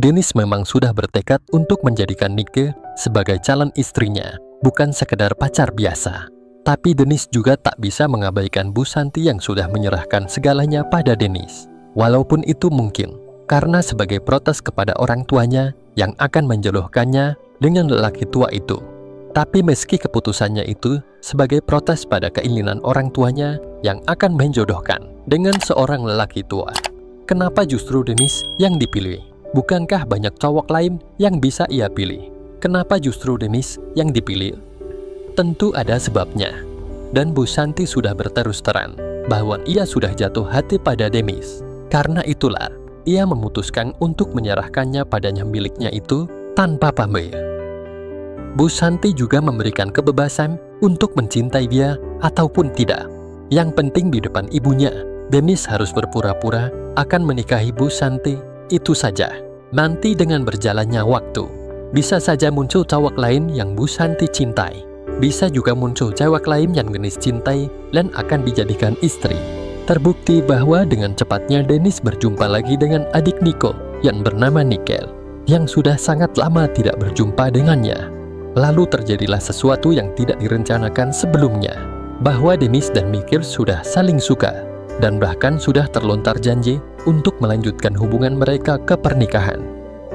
Denis memang sudah bertekad untuk menjadikan Nike sebagai calon istrinya, bukan sekedar pacar biasa. Tapi Denis juga tak bisa mengabaikan Bu Santi yang sudah menyerahkan segalanya pada Denis. Walaupun itu mungkin karena sebagai protes kepada orang tuanya yang akan menjodohkannya dengan lelaki tua itu. Tapi meski keputusannya itu sebagai protes pada keinginan orang tuanya yang akan menjodohkan dengan seorang lelaki tua, kenapa justru Denis yang dipilih? Bukankah banyak cowok lain yang bisa ia pilih? Kenapa justru Denis yang dipilih? Tentu ada sebabnya. Dan Bu Santi sudah berterus terang bahwa ia sudah jatuh hati pada Denis. Karena itulah, ia memutuskan untuk menyerahkannya padanya miliknya itu tanpa pamrih. Bu Santi juga memberikan kebebasan untuk mencintai dia ataupun tidak. Yang penting di depan ibunya, Denis harus berpura-pura akan menikahi Bu Santi, itu saja. Nanti dengan berjalannya waktu, bisa saja muncul cowok lain yang Bu Santi cintai. Bisa juga muncul cewek lain yang Denis cintai dan akan dijadikan istri. Terbukti bahwa dengan cepatnya Denis berjumpa lagi dengan adik Nico yang bernama Nikel, yang sudah sangat lama tidak berjumpa dengannya. Lalu terjadilah sesuatu yang tidak direncanakan sebelumnya, bahwa Denis dan Nikel sudah saling suka, dan bahkan sudah terlontar janji untuk melanjutkan hubungan mereka ke pernikahan.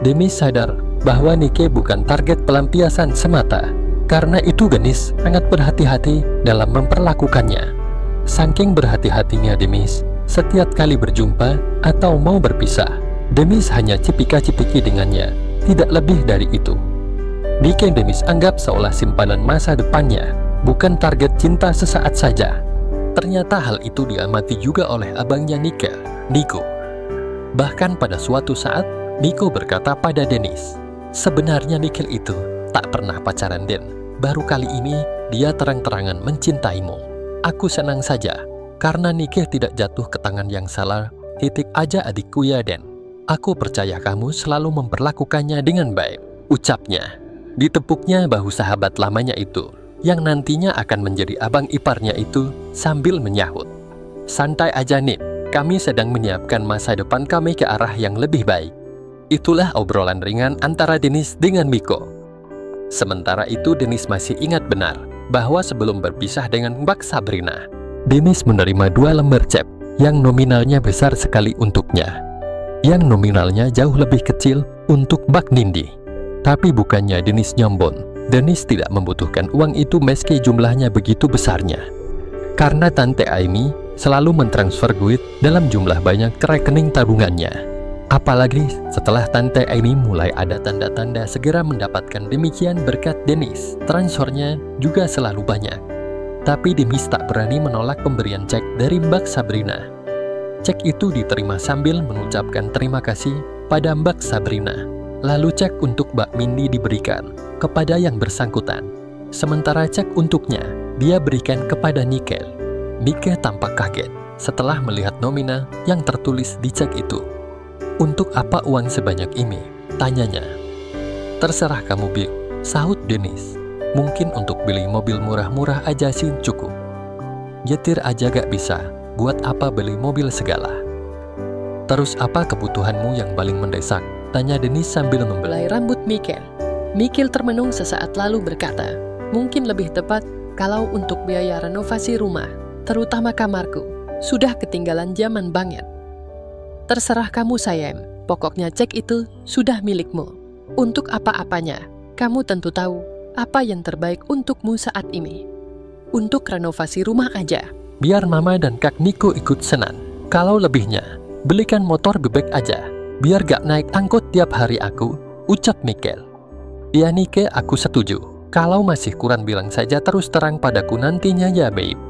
Denis sadar bahwa Nike bukan target pelampiasan semata. Karena itu Denis sangat berhati-hati dalam memperlakukannya. Saking berhati-hatinya Denis, setiap kali berjumpa atau mau berpisah, Denis hanya cipika-cipiki dengannya, tidak lebih dari itu. Nike Denis anggap seolah simpanan masa depannya, bukan target cinta sesaat saja. Ternyata hal itu diamati juga oleh abangnya Nike, Nico. Bahkan pada suatu saat, Nico berkata pada Denis, sebenarnya Nikel itu tak pernah pacaran Den. Baru kali ini dia terang-terangan mencintaimu. Aku senang saja, karena Nikel tidak jatuh ke tangan yang salah. Titik aja adikku ya Den. Aku percaya kamu selalu memperlakukannya dengan baik, ucapnya. Ditepuknya bahu sahabat lamanya itu, yang nantinya akan menjadi abang iparnya itu sambil menyahut. Santai aja Nip, kami sedang menyiapkan masa depan kami ke arah yang lebih baik. Itulah obrolan ringan antara Denis dengan Miko. Sementara itu Denis masih ingat benar bahwa sebelum berpisah dengan Mbak Sabrina, Denis menerima 2 lembar cek yang nominalnya besar sekali untuknya. Yang nominalnya jauh lebih kecil untuk Mbak Nindi. Tapi bukannya Denis nyombong, Denis tidak membutuhkan uang itu meski jumlahnya begitu besarnya. Karena Tante Aimi selalu mentransfer duit dalam jumlah banyak ke rekening tabungannya. Apalagi setelah Tante Aimi mulai ada tanda-tanda segera mendapatkan demikian berkat Denis, transfernya juga selalu banyak. Tapi Denis tak berani menolak pemberian cek dari Mbak Sabrina. Cek itu diterima sambil mengucapkan terima kasih pada Mbak Sabrina. Lalu cek untuk Mbak Mindy diberikan kepada yang bersangkutan. Sementara cek untuknya, dia berikan kepada Nikel. Nikel tampak kaget setelah melihat nominal yang tertulis di cek itu. Untuk apa uang sebanyak ini? Tanyanya. Terserah kamu Bik, sahut Denis. Mungkin untuk beli mobil murah-murah aja sih cukup. Nyetir aja gak bisa, buat apa beli mobil segala? Terus apa kebutuhanmu yang paling mendesak? Tanya Denis sambil membelai rambut Mikel. Mikel termenung sesaat lalu berkata, mungkin lebih tepat kalau untuk biaya renovasi rumah, terutama kamarku, sudah ketinggalan zaman banget. Terserah kamu sayang, pokoknya cek itu sudah milikmu. Untuk apa-apanya, kamu tentu tahu apa yang terbaik untukmu saat ini. Untuk renovasi rumah aja. Biar Mama dan Kak Niko ikut senang. Kalau lebihnya, belikan motor bebek aja. Biar gak naik angkot tiap hari aku, ucap Mikel. Ya Nike, aku setuju. Kalau masih kurang bilang saja terus terang padaku nantinya ya babe.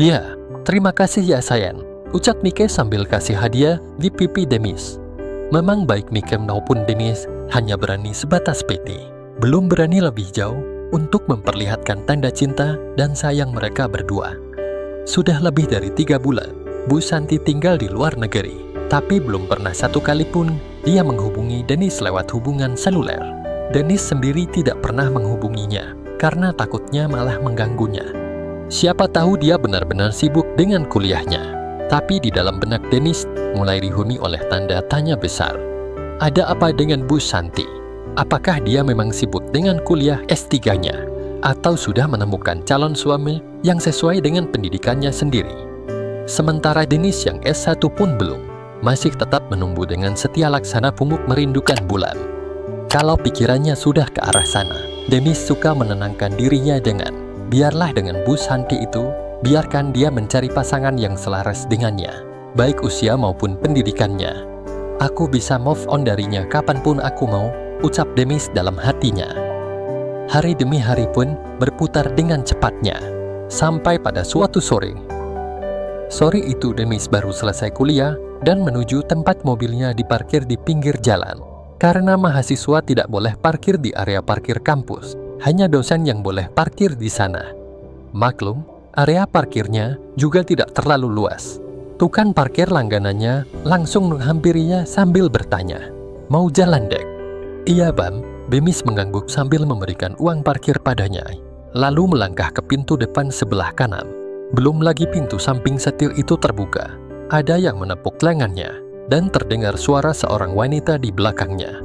Ya, terima kasih ya sayang, ucap Nike sambil kasih hadiah di pipi Denis. Memang baik Nike maupun Denis hanya berani sebatas PT. Belum berani lebih jauh untuk memperlihatkan tanda cinta dan sayang mereka berdua. Sudah lebih dari 3 bulan, Bu Santi tinggal di luar negeri. Tapi belum pernah satu kali pun dia menghubungi Denis lewat hubungan seluler. Denis sendiri tidak pernah menghubunginya karena takutnya malah mengganggunya. Siapa tahu dia benar-benar sibuk dengan kuliahnya. Tapi di dalam benak Denis mulai dihuni oleh tanda tanya besar. Ada apa dengan Bu Santi? Apakah dia memang sibuk dengan kuliah S3-nya? Atau sudah menemukan calon suami yang sesuai dengan pendidikannya sendiri? Sementara Dennis yang S1 pun belum, masih tetap menunggu dengan setia laksana pungguk merindukan bulan. Kalau pikirannya sudah ke arah sana, Dennis suka menenangkan dirinya dengan, biarlah dengan Bu Santi itu, biarkan dia mencari pasangan yang selaras dengannya, baik usia maupun pendidikannya. Aku bisa move on darinya kapanpun aku mau, ucap Dennis dalam hatinya. Hari demi hari pun berputar dengan cepatnya, sampai pada suatu sore. Sore itu Dennis baru selesai kuliah dan menuju tempat mobilnya diparkir di pinggir jalan. Karena mahasiswa tidak boleh parkir di area parkir kampus, hanya dosen yang boleh parkir di sana. Maklum, area parkirnya juga tidak terlalu luas. Tukang parkir langganannya langsung menghampirinya sambil bertanya, "Mau jalan, Dek?" "Iya, Bam," Dennis mengangguk sambil memberikan uang parkir padanya, lalu melangkah ke pintu depan sebelah kanan. Belum lagi pintu samping setir itu terbuka. Ada yang menepuk lengannya, dan terdengar suara seorang wanita di belakangnya.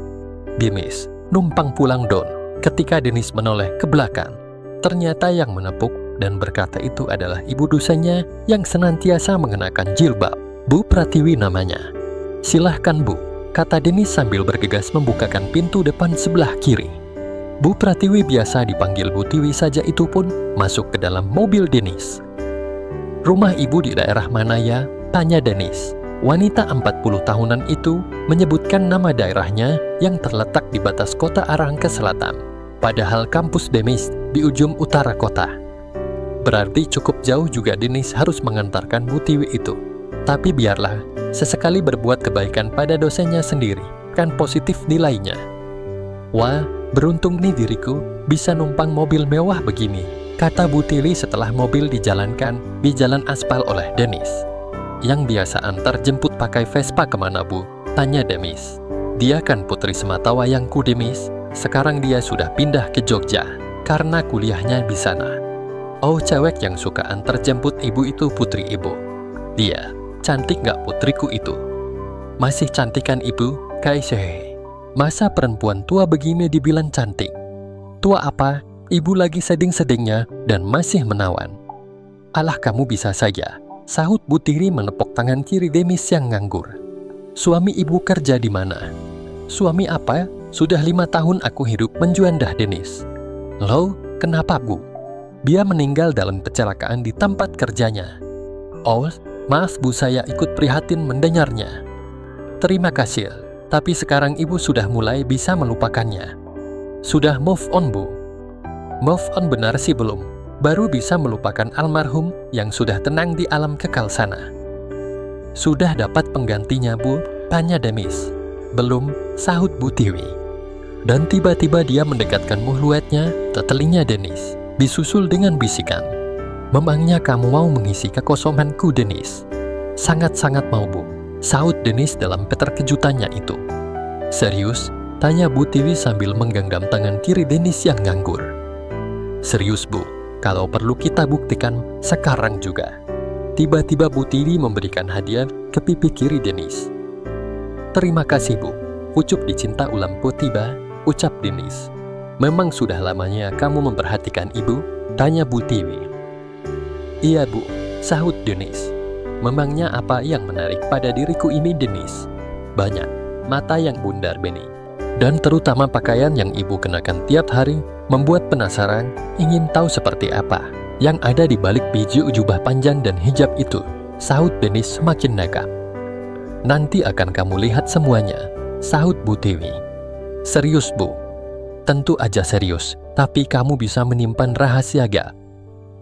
"Dennis, numpang pulang Don." Ketika Dennis menoleh ke belakang, ternyata yang menepuk dan berkata itu adalah ibu dosennya yang senantiasa mengenakan jilbab. Bu Pratiwi namanya. "Silahkan Bu," kata Dennis sambil bergegas membukakan pintu depan sebelah kiri. Bu Pratiwi, biasa dipanggil Bu Tiwi saja, itu pun masuk ke dalam mobil Dennis. "Rumah ibu di daerah mana ya?" tanya Dennis. Wanita 40 tahunan itu menyebutkan nama daerahnya yang terletak di batas kota Arang ke selatan. Padahal kampus Dennis di ujung utara kota. Berarti cukup jauh juga Dennis harus mengantarkan Bu Tiwi itu. Tapi biarlah, sesekali berbuat kebaikan pada dosennya sendiri, kan positif nilainya. "Wah, beruntung nih diriku bisa numpang mobil mewah begini," kata Bu Tiwi setelah mobil dijalankan di jalan aspal oleh Dennis. "Yang biasa antar jemput pakai Vespa kemana, Bu?" tanya Dennis. "Dia kan putri sematawayangku, Dennis. Sekarang dia sudah pindah ke Jogja karena kuliahnya di sana." "Oh, cewek yang suka antar jemput ibu itu putri ibu. Dia cantik nggak putriku itu?" "Masih cantik kan ibu?" "Kaiseh. Masa perempuan tua begini dibilang cantik?" "Tua apa? Ibu lagi seding-sedingnya dan masih menawan." "Alah, kamu bisa saja," sahut Bu Tiri menepuk tangan kiri Dennis yang nganggur. "Suami ibu kerja di mana?" "Suami apa? Sudah 5 tahun aku hidup menjuandah, Dennis." "Loh, kenapa Bu?" "Dia meninggal dalam kecelakaan di tempat kerjanya." "Oh, maaf Bu, saya ikut prihatin mendengarnya." "Terima kasih, tapi sekarang ibu sudah mulai bisa melupakannya." "Sudah move on Bu?" "Move on benar sih belum. Baru bisa melupakan almarhum yang sudah tenang di alam kekal sana." "Sudah dapat penggantinya Bu?" tanya Dennis. "Belum," sahut Bu Tiwi. Dan tiba-tiba dia mendekatkan muhluetnya ke telinga Dennis, disusul dengan bisikan, "Memangnya kamu mau mengisi kekosonganku, Dennis?" "Sangat-sangat mau Bu," sahut Dennis dalam keterkejutannya itu. "Serius?" tanya Bu Tiwi sambil menggenggam tangan kiri Dennis yang nganggur. "Serius Bu, kalau perlu kita buktikan sekarang juga." Tiba-tiba Bu Tiwi memberikan hadiah ke pipi kiri Dennis. "Terima kasih Bu, pucuk dicinta ulam po tiba," ucap Dennis. "Memang sudah lamanya kamu memperhatikan ibu?" tanya Bu Tiwi. "Iya Bu," sahut Dennis. "Memangnya apa yang menarik pada diriku ini, Dennis?" "Banyak, mata yang bundar bening, dan terutama pakaian yang ibu kenakan tiap hari membuat penasaran ingin tahu seperti apa yang ada di balik biji jubah panjang dan hijab itu," sahut Dennis semakin negap. "Nanti akan kamu lihat semuanya," sahut Bu Tiwi. "Serius Bu?" "Tentu aja serius, tapi kamu bisa menyimpan rahasia gak?"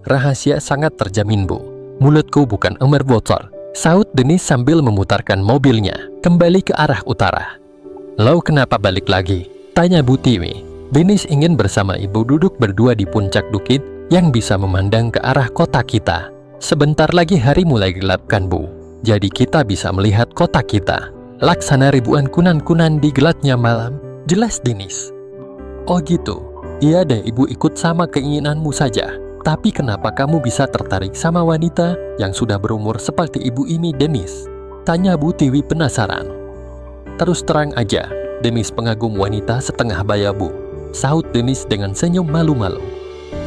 "Rahasia sangat terjamin Bu. Mulutku bukan ember bocor," sahut Dennis sambil memutarkan mobilnya kembali ke arah utara. "Lo kenapa balik lagi?" tanya Bu Tiwi. Dennis ingin bersama ibu duduk berdua di puncak bukit yang bisa memandang ke arah kota kita. "Sebentar lagi hari mulai gelap kan Bu, jadi kita bisa melihat kota kita. Laksana ribuan kunan-kunan di gelapnya malam," jelas Dennis. "Oh gitu, iya deh ibu ikut sama keinginanmu saja. Tapi kenapa kamu bisa tertarik sama wanita yang sudah berumur seperti ibu ini, Dennis?" tanya Bu Tiwi penasaran. "Terus terang aja, Denis pengagum wanita setengah baya, Bu. Sahut Denis dengan senyum malu-malu.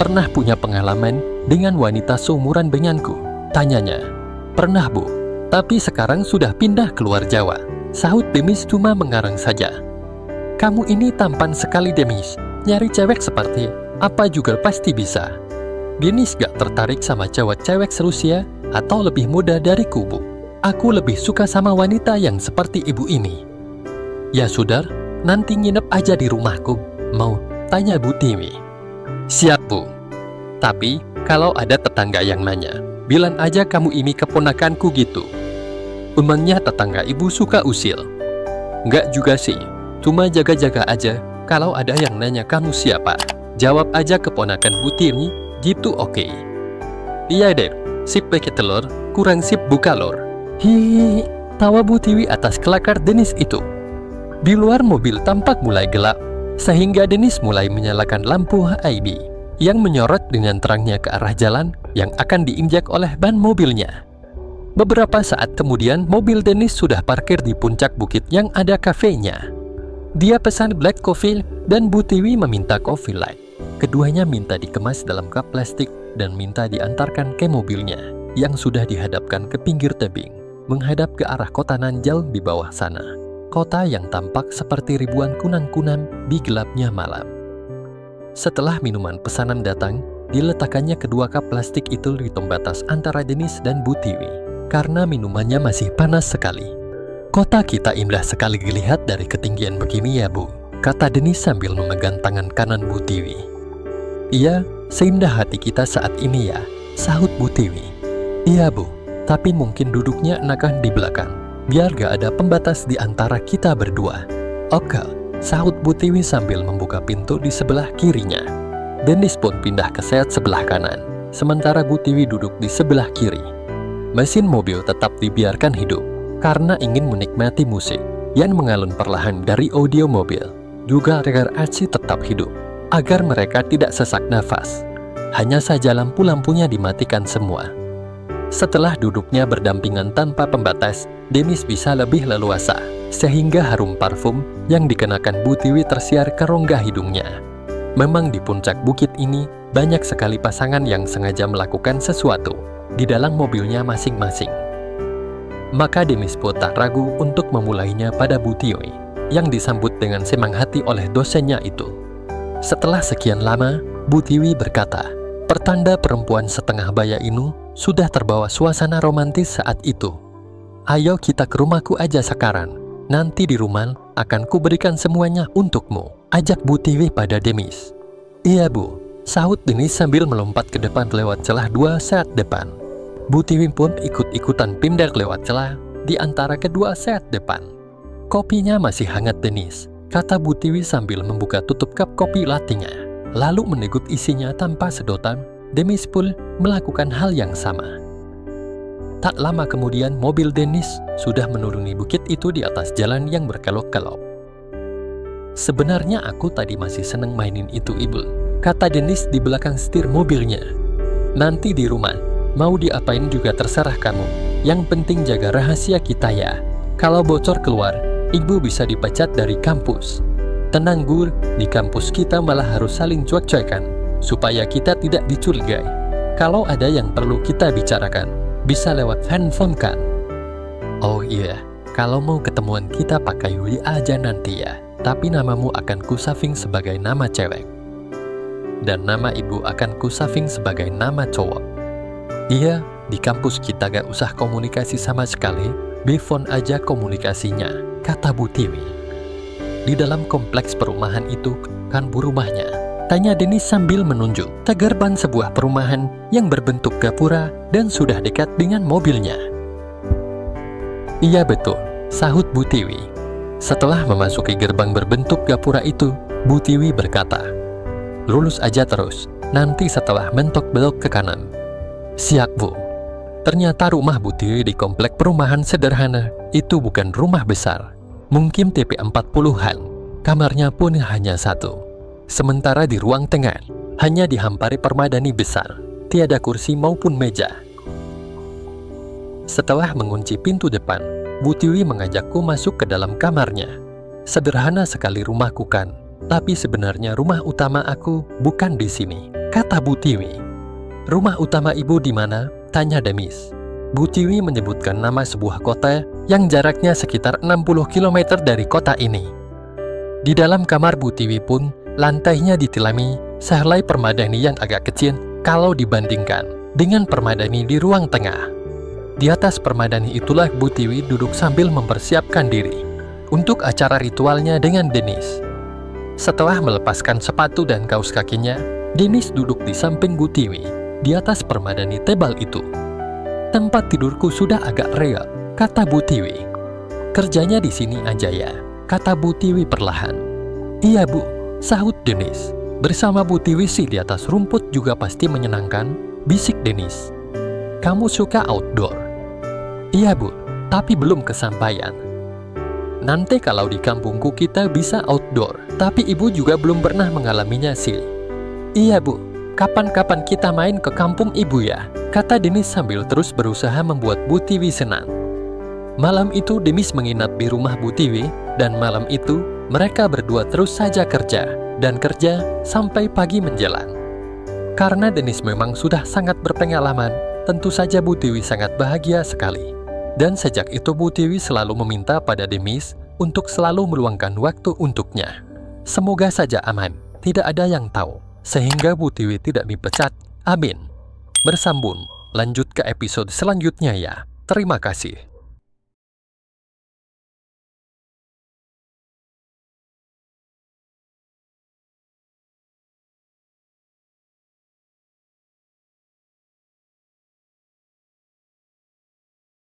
Pernah punya pengalaman dengan wanita seumuran denganku? Tanyanya. Pernah, Bu. Tapi sekarang sudah pindah keluar Jawa. Sahut Denis cuma mengarang saja. Kamu ini tampan sekali, Denis. Nyari cewek seperti apa juga pasti bisa. Denis gak tertarik sama cewek-cewek serusia atau lebih muda dariku, Bu. Aku lebih suka sama wanita yang seperti ibu ini. Ya sudah, nanti nginep aja di rumahku. Mau? Tanya Bu Tiwi. Siap, Bu. Tapi kalau ada tetangga yang nanya, bilang aja kamu ini keponakanku gitu. Emangnya tetangga ibu suka usil? Enggak juga sih, cuma jaga-jaga aja. Kalau ada yang nanya kamu siapa, jawab aja keponakan Bu Tiwi, gitu oke. Iya deh, sip pakai telur, kurang sip buka lor. Hihihi, tawa Bu Tiwi atas kelakar Denis itu. Di luar mobil tampak mulai gelap, sehingga Denis mulai menyalakan lampu HID yang menyorot dengan terangnya ke arah jalan yang akan diinjak oleh ban mobilnya. Beberapa saat kemudian, mobil Denis sudah parkir di puncak bukit yang ada kafenya. Dia pesan black coffee dan Bu Tiwi meminta coffee light. Keduanya minta dikemas dalam cup plastik dan minta diantarkan ke mobilnya yang sudah dihadapkan ke pinggir tebing, menghadap ke arah kota Nanjal di bawah sana. Kota yang tampak seperti ribuan kunang-kunang di gelapnya malam. Setelah minuman pesanan datang, diletakkannya kedua cup plastik itu di pembatas antara Denis dan Bu Tiwi, karena minumannya masih panas sekali. Kota kita indah sekali dilihat dari ketinggian begini ya, Bu, kata Denis sambil memegang tangan kanan Bu Tiwi. Iya, seindah hati kita saat ini ya, sahut Bu Tiwi. Iya, Bu, tapi mungkin duduknya enakan di belakang, biar gak ada pembatas di antara kita berdua. Oke, sahut Bu Tiwi sambil membuka pintu di sebelah kirinya. Denis pun pindah ke set sebelah kanan, sementara Bu Tiwi duduk di sebelah kiri. Mesin mobil tetap dibiarkan hidup, karena ingin menikmati musik yang mengalun perlahan dari audio mobil. Juga regar AC tetap hidup, agar mereka tidak sesak nafas. Hanya saja lampu-lampunya dimatikan semua. Setelah duduknya berdampingan tanpa pembatas, Denis bisa lebih leluasa, sehingga harum parfum yang dikenakan Bu Tiwi tersiar ke rongga hidungnya. Memang di puncak bukit ini, banyak sekali pasangan yang sengaja melakukan sesuatu di dalam mobilnya masing-masing. Maka Denis pun tak ragu untuk memulainya pada Bu Tiwi, yang disambut dengan semang hati oleh dosennya itu. Setelah sekian lama, Bu Tiwi berkata, pertanda perempuan setengah baya ini sudah terbawa suasana romantis saat itu. Ayo kita ke rumahku aja sekarang. Nanti di rumah akan kuberikan semuanya untukmu, ajak Bu Tiwi pada Denis. Iya, Bu, sahut Denis sambil melompat ke depan lewat celah dua set depan. Bu Tiwi pun ikut-ikutan pindah lewat celah di antara kedua set depan. Kopinya masih hangat, Denis, kata Bu Tiwi sambil membuka tutup cup kopi latte-nya, lalu menegut isinya tanpa sedotan. Denis pun melakukan hal yang sama. Tak lama kemudian, mobil Denis sudah menuruni bukit itu di atas jalan yang berkelok-kelok. Sebenarnya aku tadi masih seneng mainin itu, Ibu, kata Denis di belakang setir mobilnya. Nanti di rumah, mau diapain juga terserah kamu. Yang penting jaga rahasia kita ya. Kalau bocor keluar, Ibu bisa dipecat dari kampus. Tenang, Gur, di kampus kita malah harus saling cuek-cuekan, supaya kita tidak dicurigai. Kalau ada yang perlu kita bicarakan, bisa lewat handphone kan? Oh iya, kalau mau ketemuan kita pakai WA aja nanti ya. Tapi namamu akan ku-saving sebagai nama cewek. Dan nama ibu akan ku-saving sebagai nama cowok. Iya, di kampus kita gak usah komunikasi sama sekali, Bifon aja komunikasinya, kata Bu Tiwi. Di dalam kompleks perumahan itu kan bu rumahnya? Tanya Denis sambil menunjuk ke gerbang sebuah perumahan yang berbentuk gapura dan sudah dekat dengan mobilnya. Iya betul, sahut Bu Tiwi. Setelah memasuki gerbang berbentuk gapura itu, Bu Tiwi berkata, lurus aja terus, nanti setelah mentok belok ke kanan. Siap, Bu. Ternyata rumah Bu Tiwi di komplek perumahan sederhana itu bukan rumah besar, mungkin TP 40-an, kamarnya pun hanya satu. Sementara di ruang tengah, hanya dihampari permadani besar, tiada kursi maupun meja. Setelah mengunci pintu depan, Bu Tiwi mengajakku masuk ke dalam kamarnya. Sederhana sekali rumahku kan, tapi sebenarnya rumah utama aku bukan di sini, kata Bu Tiwi. Rumah utama ibu di mana? Tanya Demis. Bu Tiwi menyebutkan nama sebuah kota yang jaraknya sekitar 60 km dari kota ini. Di dalam kamar Bu Tiwi pun, lantainya ditilami sehelai permadani yang agak kecil kalau dibandingkan dengan permadani di ruang tengah. Di atas permadani itulah Bu Tiwi duduk sambil mempersiapkan diri untuk acara ritualnya dengan Denis. Setelah melepaskan sepatu dan kaos kakinya, Denis duduk di samping Bu Tiwi di atas permadani tebal itu. Tempat tidurku sudah agak reot, kata Bu Tiwi. Kerjanya di sini aja ya, kata Bu Tiwi perlahan. Iya Bu, sahut Denis. Bersama Bu Tiwi sih di atas rumput juga pasti menyenangkan, bisik Denis. Kamu suka outdoor? Iya Bu, tapi belum kesampaian. Nanti kalau di kampungku kita bisa outdoor, tapi ibu juga belum pernah mengalaminya sih. Iya Bu, kapan-kapan kita main ke kampung ibu ya, kata Denis sambil terus berusaha membuat Bu Tiwi senang. Malam itu Denis menginap di rumah Bu Tiwi, dan malam itu mereka berdua terus saja kerja dan kerja sampai pagi menjelang. Karena Denis memang sudah sangat berpengalaman, tentu saja Bu Tiwi sangat bahagia sekali. Dan sejak itu Bu Tiwi selalu meminta pada Denis untuk selalu meluangkan waktu untuknya. Semoga saja aman, tidak ada yang tahu, sehingga Bu Tiwi tidak dipecat. Amin. Bersambung, lanjut ke episode selanjutnya ya. Terima kasih.